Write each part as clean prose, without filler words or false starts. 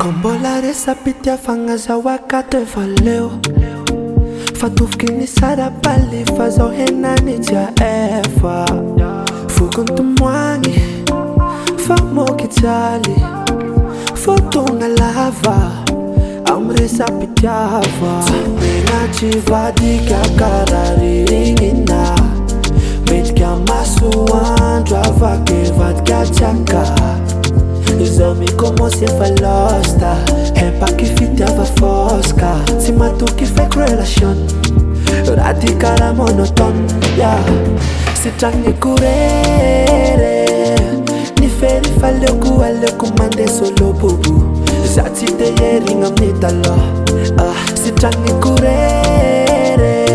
Kombola resapitia fangaza wakate valeo Fatufki ni sarapali fazo hena ni tia efa Fukuntu mwangi Famo kitali Fotonga lava Amre sapitiava Menga chivadi kya karari ringina Met kya masuan Drava kevat kya chaka Zomi como se falosta É pa que fitava fosca Se matou que fake relation Radical a monoton yeah. Se trangue curere Ni feri falle kuale kumande solo bubu Zati te yering am nitalo Se trangue curere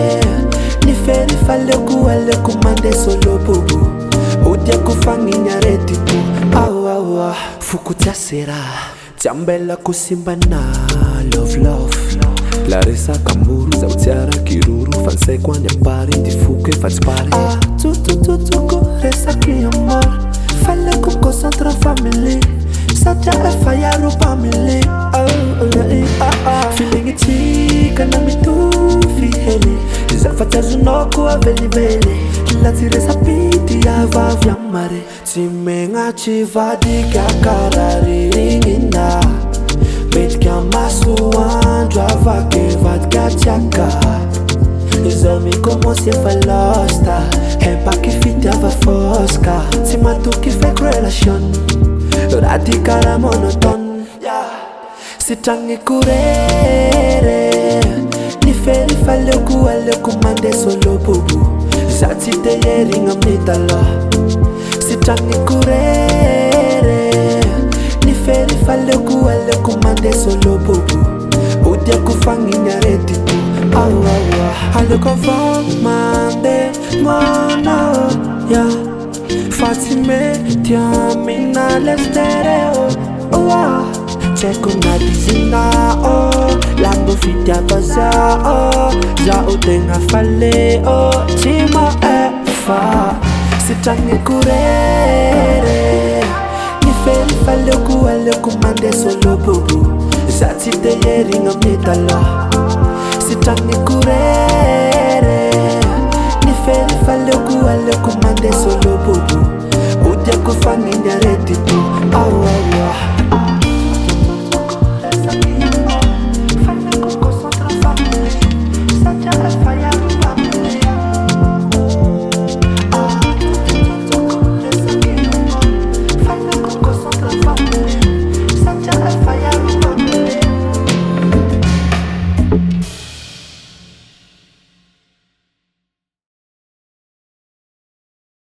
Ni feri falle kuale kumande solo bubu Udia kufangi nyareti tu Fukutia sera Jambela kusimba na love Larissa Kamuru Zautiara Kiruru Fansai kwa nyambari Ndifuke fatspare Tutututuku Resa ki amor Fale kukoncentra family Sacha fire family Feeling itika na mitufi hele Zafata zunoku avelivele Latire sapiti ya vavya mare Timenga chivadi kya karari ringina Bet kya masuan Drava kevat kya chaka Zomi como se falosta Hepa ki fitava fosca Se matou ki fake relation Radical a monoton Se trangue curere Ni feri falle kuale kumande solo bubu Zati te yering am nitalo Se trangue curere Ni feri falle kuale kumande solo bubu Udia kufangi nyareti tu Halo konfo mande mona yeah. Fatime tiamina l'estereo Checo na dizina Lambo fitia baza Za utenga fale Chima efa Se trangue curere Ni feri fale kuale kumande solo bubu Zati te yering am nitalo Se trangue curere Ni feri fale kuale kumande solo bubu Udia kufangi nyareti tu